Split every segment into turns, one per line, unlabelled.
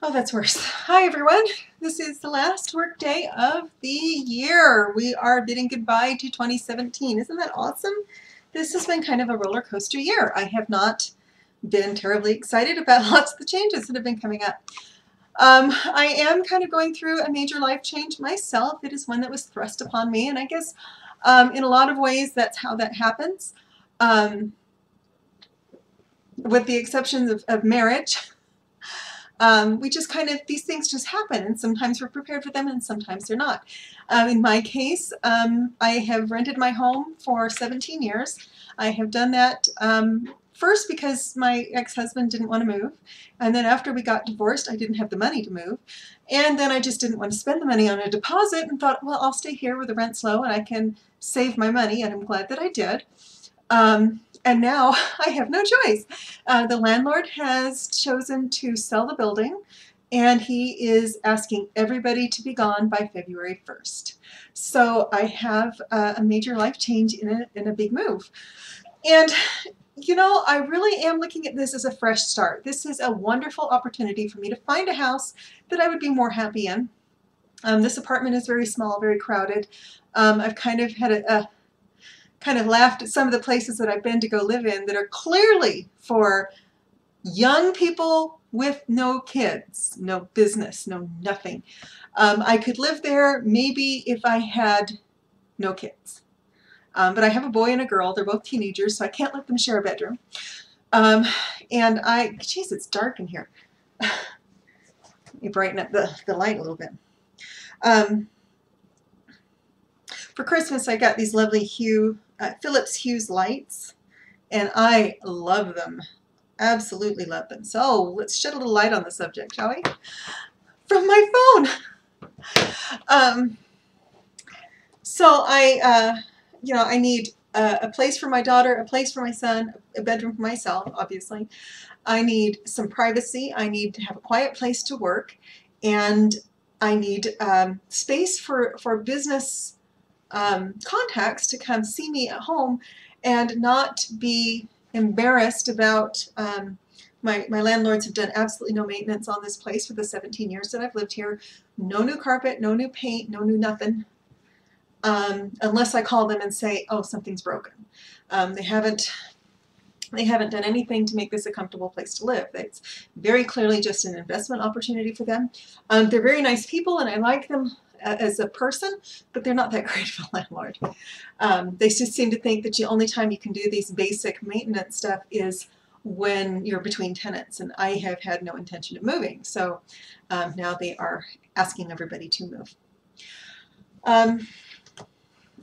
Oh, that's worse. Hi, everyone. This is the last work day of the year. We are bidding goodbye to 2017. Isn't that awesome? This has been kind of a roller coaster year. I have not been terribly excited about lots of the changes that have been coming up. I am kind of going through a major life change myself. It is one that was thrust upon me, and I guess in a lot of ways that's how that happens. With the exceptions of marriage. We just kind of, these things just happen, and sometimes we're prepared for them and sometimes they're not. In my case, I have rented my home for 17 years. I have done that first because my ex-husband didn't want to move, and then after we got divorced I didn't have the money to move, and then I just didn't want to spend the money on a deposit and thought, well, I'll stay here where the rent's low and I can save my money, and I'm glad that I did. And now I have no choice. The landlord has chosen to sell the building, and he is asking everybody to be gone by February 1st. So I have a major life change in a big move. And you know, I really am looking at this as a fresh start. This is a wonderful opportunity for me to find a house that I would be more happy in. This apartment is very small, very crowded. I've kind of had kind of laughed at some of the places that I've been to go live in that are clearly for young people with no kids, no business, no nothing. I could live there maybe if I had no kids. But I have a boy and a girl. They're both teenagers, so I can't let them share a bedroom. Geez, it's dark in here. Let me brighten up the light a little bit. For Christmas, I got these lovely Philips Hue's lights, and I love them. Absolutely love them. So let's shed a little light on the subject, shall we? From my phone. So I need a place for my daughter, a place for my son, a bedroom for myself, obviously. I need some privacy. I need to have a quiet place to work, and I need space for business contacts to come see me at home and not be embarrassed about my landlords have done absolutely no maintenance on this place for the 17 years that I've lived here. No new carpet, no new paint, no new nothing, unless I call them and say, oh, something's broken. They haven't done anything to make this a comfortable place to live. It's very clearly just an investment opportunity for them. They're very nice people, and I like them as a person, but they're not that great of a landlord. They just seem to think that the only time you can do these basic maintenance stuff is when you're between tenants, and I have had no intention of moving, so now they are asking everybody to move.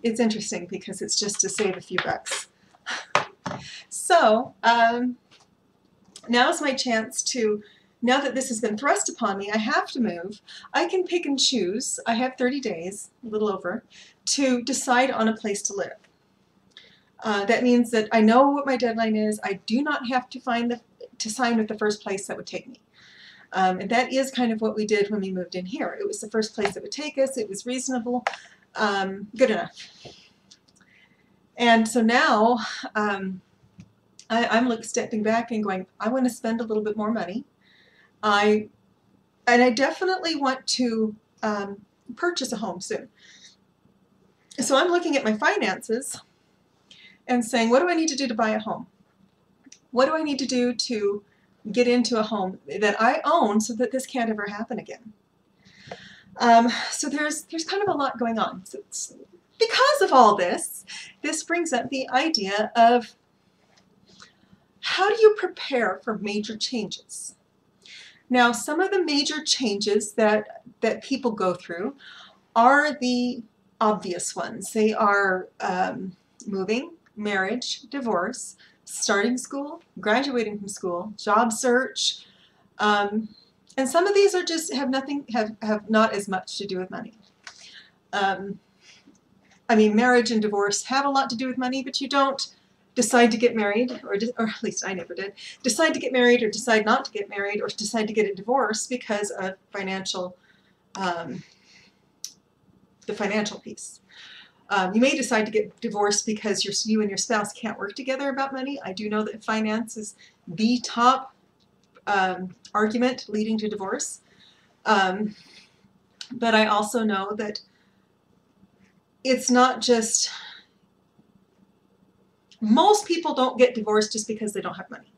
It's interesting because it's just to save a few bucks. So now's my chance to, now that this has been thrust upon me, I have to move. I can pick and choose. I have 30 days, a little over, to decide on a place to live. That means that I know what my deadline is. I do not have to sign with the first place that would take me. And that is kind of what we did when we moved in here. It was the first place that would take us. It was reasonable, good enough. And so now I'm stepping back and going, I want to spend a little bit more money. I definitely want to purchase a home soon. So I'm looking at my finances and saying, what do I need to do to buy a home? What do I need to do to get into a home that I own so that this can't ever happen again? So there's kind of a lot going on. So because of all this, this brings up the idea of how do you prepare for major changes? Now, some of the major changes that people go through are the obvious ones. They are moving, marriage, divorce, starting school, graduating from school, job search, and some of these are just have not as much to do with money. I mean, marriage and divorce have a lot to do with money, but you don't decide to get married, or at least I never did, decide to get married or decide not to get married or decide to get a divorce because of financial, the financial piece. You may decide to get divorced because you and your spouse can't work together about money. I do know that finance is the top argument leading to divorce. But I also know that it's not just, most people don't get divorced just because they don't have money.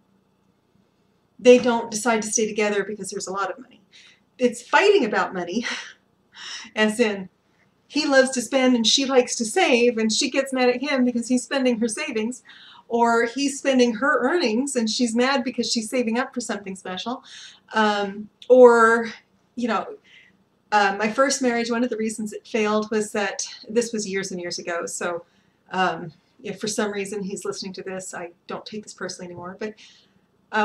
They don't decide to stay together because there's a lot of money. It's fighting about money, as in he loves to spend and she likes to save, and she gets mad at him because he's spending her savings, or he's spending her earnings and she's mad because she's saving up for something special. Or, you know, my first marriage, one of the reasons it failed was that, this was years and years ago, so if for some reason he's listening to this, I don't take this personally anymore, but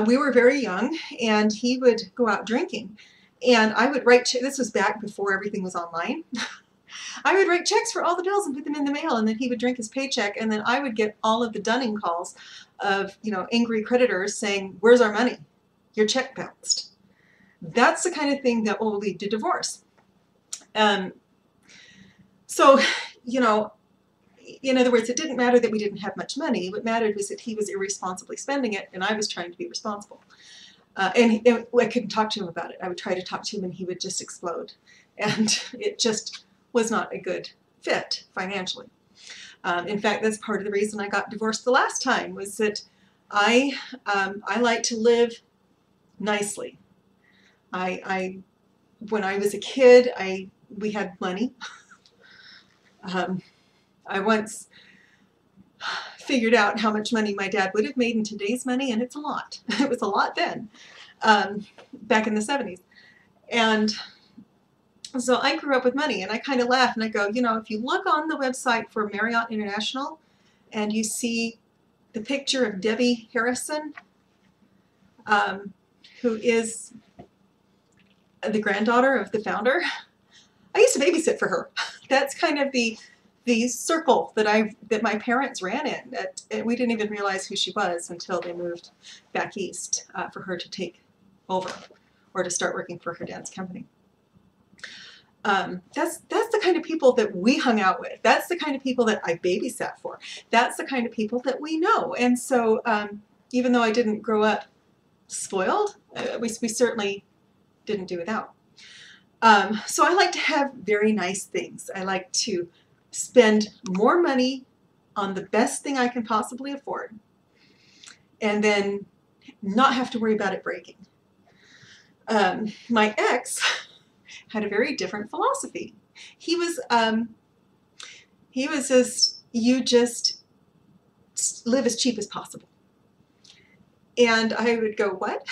we were very young, and he would go out drinking, and I would write, this was back before everything was online, I would write checks for all the bills and put them in the mail, and then he would drink his paycheck, and then I would get all of the dunning calls of, you know, angry creditors saying, where's our money? Your check bounced. That's the kind of thing that will lead to divorce. So, you know, in other words, it didn't matter that we didn't have much money. What mattered was that he was irresponsibly spending it, and I was trying to be responsible. And I couldn't talk to him about it. I would try to talk to him, and he would just explode. And it just was not a good fit financially. In fact, that's part of the reason I got divorced the last time, was that I like to live nicely. When I was a kid, we had money. I once figured out how much money my dad would have made in today's money, and it's a lot. It was a lot then, back in the 70s. And so I grew up with money, and I kind of laugh and I go, you know, if you look on the website for Marriott International and you see the picture of Debbie Harrison, who is the granddaughter of the founder, I used to babysit for her. That's kind of the circle that my parents ran in. We didn't even realize who she was until they moved back east for her to take over or to start working for her dad's company. That's the kind of people that we hung out with. That's the kind of people that I babysat for. That's the kind of people that we know. And so even though I didn't grow up spoiled, we certainly didn't do without. So I like to have very nice things. I like to spend more money on the best thing I can possibly afford, and then not have to worry about it breaking. My ex had a very different philosophy. He was just, you just live as cheap as possible. And I would go, what?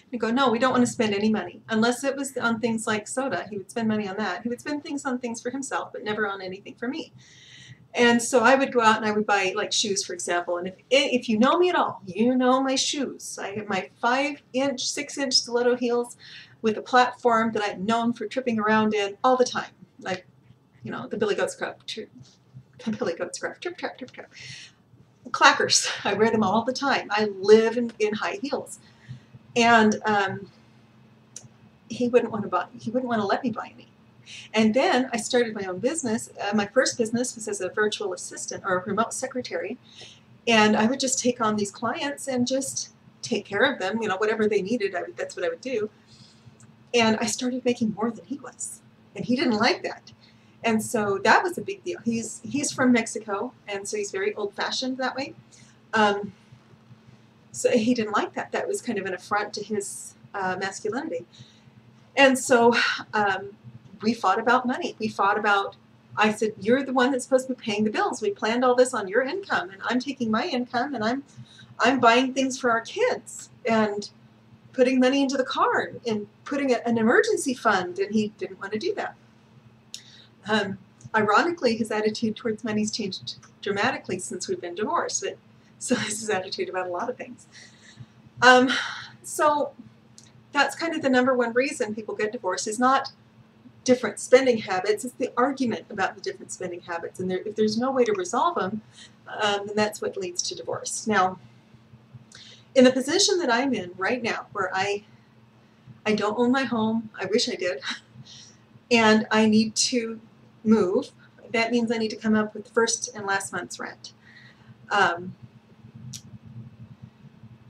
He'd go, no, we don't want to spend any money. Unless it was on things like soda, he would spend money on that. He would spend things on things for himself, but never on anything for me. And so I would go out and I would buy, like, shoes, for example. And if you know me at all, you know my shoes. I have my 5-inch, 6-inch stiletto heels with a platform that I'm known for tripping around in all the time. Like, you know, the Billy Goat Scruff, trip, trap, trip, trap. Clackers, I wear them all the time. I live in high heels. And he wouldn't want to let me buy any. And then I started my own business. My first business was as a virtual assistant or a remote secretary. And I would just take on these clients and just take care of them, you know, whatever they needed, that's what I would do. And I started making more than he was. And he didn't like that. And so that was a big deal. He's from Mexico, and so he's very old-fashioned that way. So he didn't like that. That was kind of an affront to his masculinity. And so we fought about money. We fought about, I said, you're the one that's supposed to be paying the bills. We planned all this on your income, and I'm taking my income, and I'm buying things for our kids and putting money into the car and putting an emergency fund, and he didn't want to do that. Ironically, his attitude towards money's changed dramatically since we've been divorced. So is his attitude about a lot of things. So that's kind of the #1 reason people get divorced, is not different spending habits, it's the argument about the different spending habits. And if there's no way to resolve them, then that's what leads to divorce. Now, in the position that I'm in right now, where I don't own my home, I wish I did, and I need to move, that means I need to come up with first and last month's rent.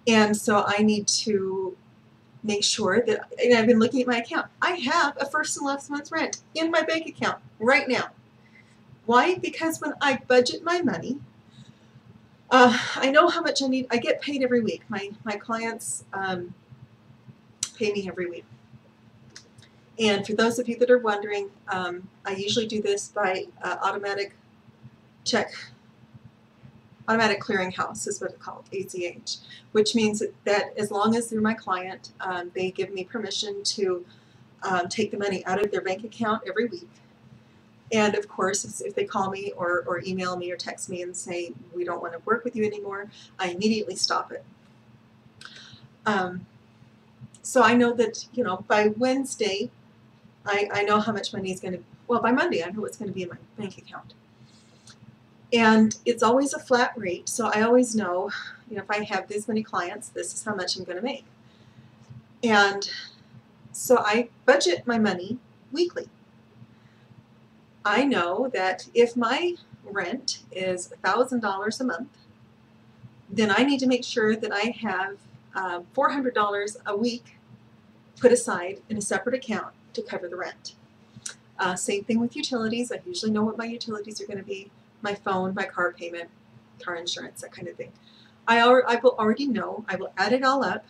And so I need to make sure that, and I've been looking at my account, I have a first and last month's rent in my bank account right now. Why? Because when I budget my money, I know how much I need. I get paid every week. My clients pay me every week. And for those of you that are wondering, I usually do this by automatic clearinghouse is what it's called, ACH, which means that as long as they're my client, they give me permission to take the money out of their bank account every week. And of course, if they call me or email me or text me and say, we don't want to work with you anymore, I immediately stop it. So I know that, by Wednesday, I know how much money is going to, well, by Monday, I know what's going to be in my bank account. And it's always a flat rate, so I always know, if I have this many clients, this is how much I'm going to make. And so I budget my money weekly. I know that if my rent is $1,000 a month, then I need to make sure that I have $400 a week put aside in a separate account to cover the rent. Same thing with utilities. I usually know what my utilities are going to be, my phone, my car payment, car insurance, that kind of thing. I will already know. I will add it all up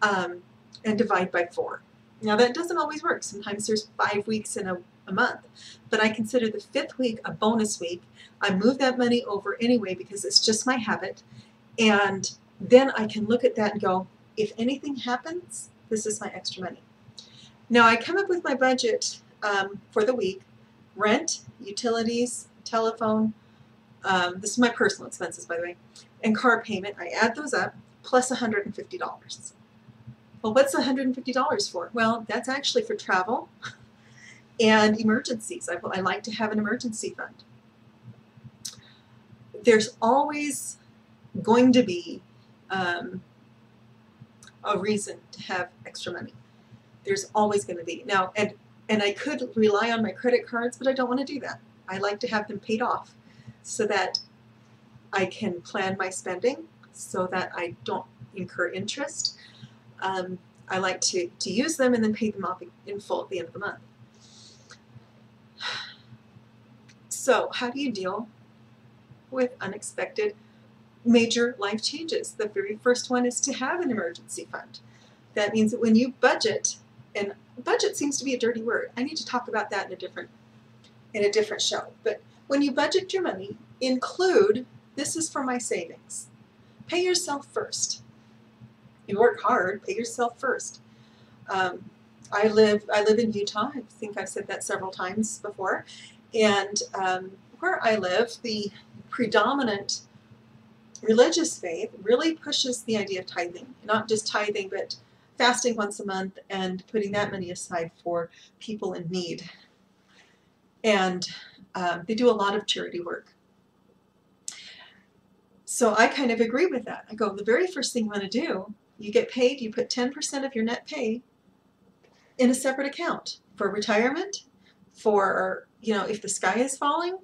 and divide by 4. Now that doesn't always work. Sometimes there's 5 weeks in a month, but I consider the 5th week a bonus week. I move that money over anyway because it's just my habit, and then I can look at that and go, if anything happens, this is my extra money. Now I come up with my budget for the week: rent, utilities, telephone, this is my personal expenses, by the way, and car payment. I add those up, plus $150. Well, what's $150 for? Well, that's actually for travel and emergencies. I like to have an emergency fund. There's always going to be a reason to have extra money. There's always going to be. Now, and I could rely on my credit cards, but I don't want to do that. I like to have them paid off so that I can plan my spending so that I don't incur interest. I like to use them and then pay them off in full at the end of the month. So how do you deal with unexpected major life changes? The very first one is to have an emergency fund. That means that when you budget, and budget seems to be a dirty word. I need to talk about that in a different show. But when you budget your money, include, this is for my savings. Pay yourself first. You work hard, pay yourself first. I live in Utah. I think I've said that several times before. And where I live, the predominant religious faith really pushes the idea of tithing. Not just tithing, but fasting once a month and putting that money aside for people in need. And they do a lot of charity work. So I kind of agree with that. I go, the very first thing you want to do, you get paid, you put 10% of your net pay in a separate account for retirement, for, if the sky is falling,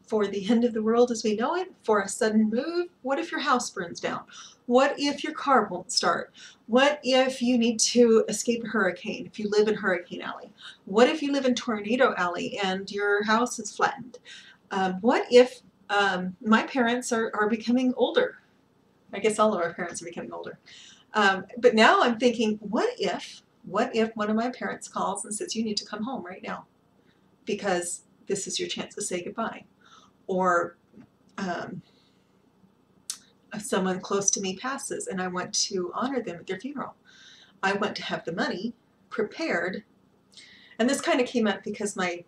for the end of the world as we know it, for a sudden move. What if your house burns down? What if your car won't start? What if you need to escape a hurricane, if you live in Hurricane Alley? What if you live in Tornado Alley and your house is flattened? What if my parents are becoming older? I guess all of our parents are becoming older. But now I'm thinking, what if one of my parents calls and says, you need to come home right now because this is your chance to say goodbye? Or someone close to me passes and I want to honor them at their funeral. I want to have the money prepared. And this kind of came up because my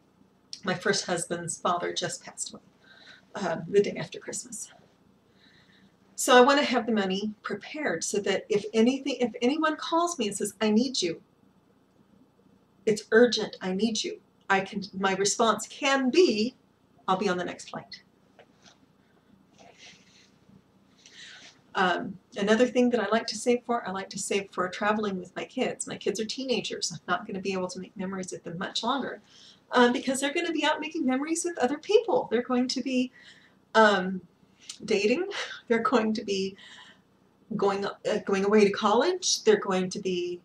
first husband's father just passed away the day after Christmas. So I want to have the money prepared so that if anyone calls me and says, I need you, it's urgent, I need you, my response can be, I'll be on the next flight. Another thing that I like to save for traveling with my kids. My kids are teenagers. I'm not going to be able to make memories with them much longer because they're going to be out making memories with other people. They're going to be dating. They're going to be going away to college. They're going to be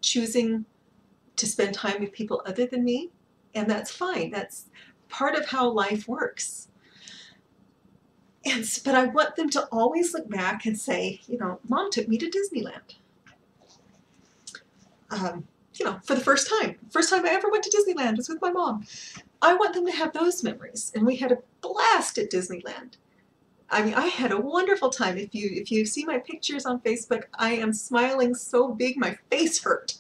choosing to spend time with people other than me, and that's fine. That's part of how life works. But I want them to always look back and say, you know, Mom took me to Disneyland. You know, for the first time. First time I ever went to Disneyland was with my mom. I want them to have those memories. And we had a blast at Disneyland. I mean, I had a wonderful time. If you see my pictures on Facebook, I am smiling so big my face hurt.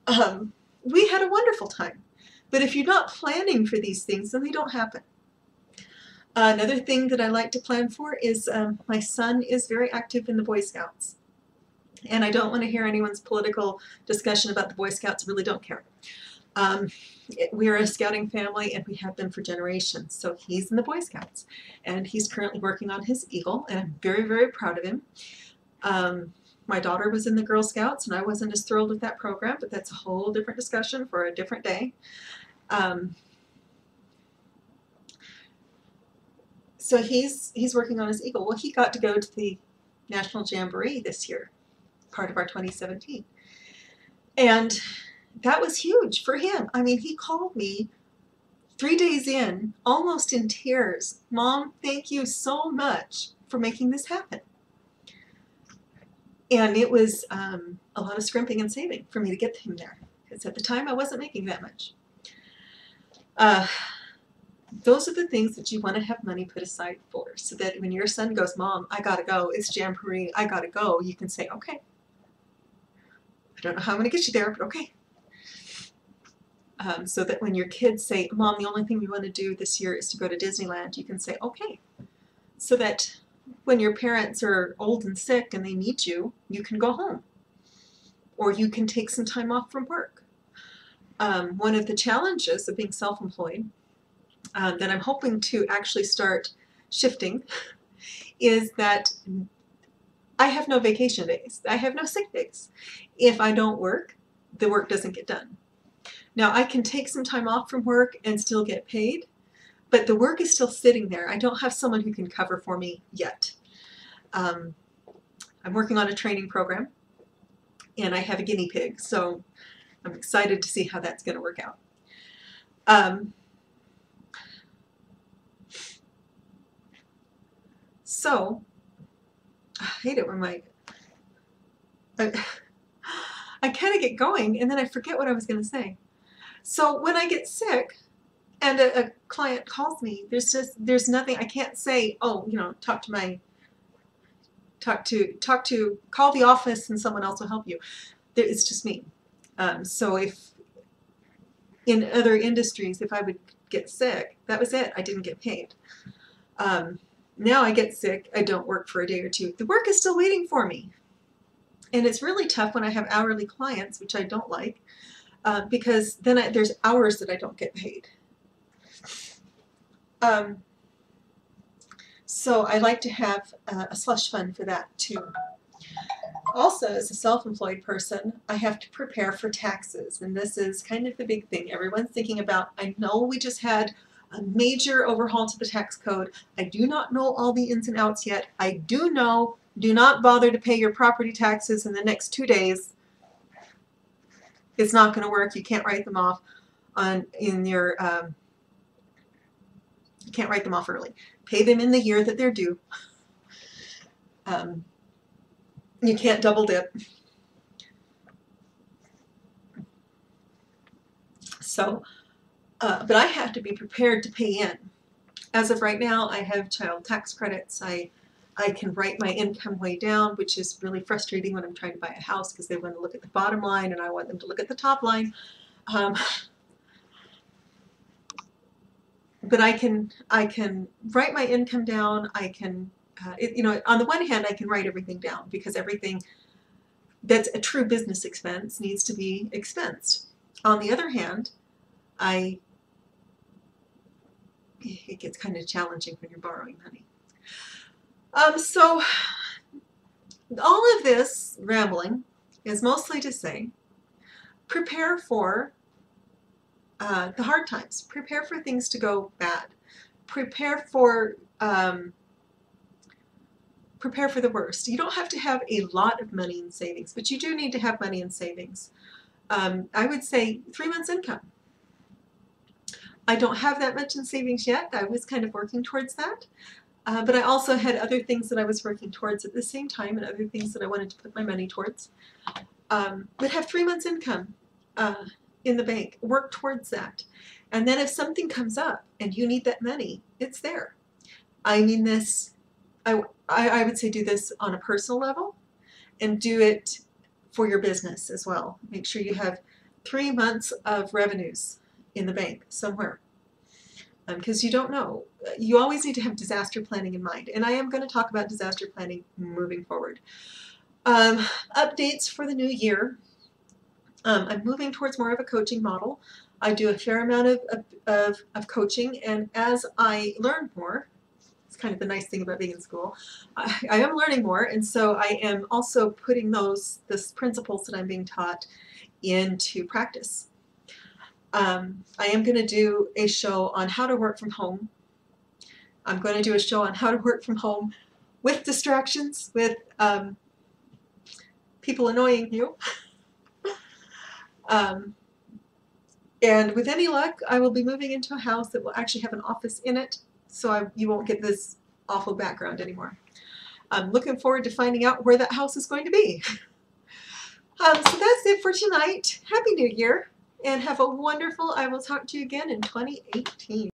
We had a wonderful time. But if you're not planning for these things, then they don't happen. Another thing that I like to plan for is my son is very active in the Boy Scouts. And I don't want to hear anyone's political discussion about the Boy Scouts. I really don't care. We're a scouting family, and we have been for generations. So he's in the Boy Scouts, and he's currently working on his Eagle, and I'm very, very proud of him. My daughter was in the Girl Scouts, and I wasn't as thrilled with that program, but that's a whole different discussion for a different day. So he's working on his Eagle. Well, he got to go to the National Jamboree this year, part of our 2017. And that was huge for him. I mean, he called me 3 days in, almost in tears. Mom, thank you so much for making this happen. And it was a lot of scrimping and saving for me to get him there, because at the time I wasn't making that much. Those are the things that you want to have money put aside for, so that when your son goes, Mom, I gotta go, it's Jamboree, I gotta go, you can say, okay. I don't know how I'm going to get you there, but okay. So that when your kids say, Mom, the only thing we want to do this year is to go to Disneyland, you can say, okay. So that when your parents are old and sick and they need you, you can go home. Or you can take some time off from work. One of the challenges of being self-employed that I'm hoping to actually start shifting is that I have no vacation days. I have no sick days. If I don't work, the work doesn't get done. Now, I can take some time off from work and still get paid, but the work is still sitting there. I don't have someone who can cover for me yet. I'm working on a training program, and I have a guinea pig, so I'm excited to see how that's going to work out. So, I hate it when I kind of get going and then I forget what I was going to say. So when I get sick and a client calls me, there's nothing, I can't say, oh, you know, call the office and someone else will help you. It's just me. So if in other industries, if I would get sick, that was it. I didn't get paid. Now I get sick, I don't work for a day or two. The work is still waiting for me. And it's really tough when I have hourly clients, which I don't like, because then there's hours that I don't get paid. So I like to have a slush fund for that too. Also, as a self-employed person, I have to prepare for taxes, and this is kind of the big thing everyone's thinking about. I know we just had a major overhaul to the tax code. I do not know all the ins and outs yet. I do know, do not bother to pay your property taxes in the next 2 days. It's not going to work. You can't write them off you can't write them off early. Pay them in the year that they're due. You can't double dip. So, but I have to be prepared to pay in. As of right now, I have child tax credits. I can write my income way down, which is really frustrating when I'm trying to buy a house because they want to look at the bottom line and I want them to look at the top line. But I can write my income down. I can, you know, on the one hand, I can write everything down because everything that's a true business expense needs to be expensed. On the other hand, it gets kind of challenging when you're borrowing money. So all of this rambling is mostly to say, prepare for the hard times. Prepare for things to go bad. Prepare for prepare for the worst. You don't have to have a lot of money in savings, but you do need to have money in savings. I would say 3 months income. I don't have that much in savings yet. I was kind of working towards that. But I also had other things that I was working towards at the same time and other things that I wanted to put my money towards. But have 3 months income in the bank. Work towards that. And then if something comes up and you need that money, it's there. I mean this, I would say do this on a personal level and do it for your business as well. Make sure you have 3 months of revenues in the bank somewhere. Because you don't know. You always need to have disaster planning in mind. And I am going to talk about disaster planning moving forward. Updates for the new year. I'm moving towards more of a coaching model. I do a fair amount of coaching, and as I learn more, it's kind of the nice thing about being in school, I am learning more, and so I am also putting those principles that I'm being taught into practice. I am going to do a show on how to work from home. I'm going to do a show on how to work from home with distractions, with people annoying you. And with any luck, I will be moving into a house that will actually have an office in it, so you won't get this awful background anymore. I'm looking forward to finding out where that house is going to be. So that's it for tonight. Happy New Year, and have a wonderful, I will talk to you again in 2018.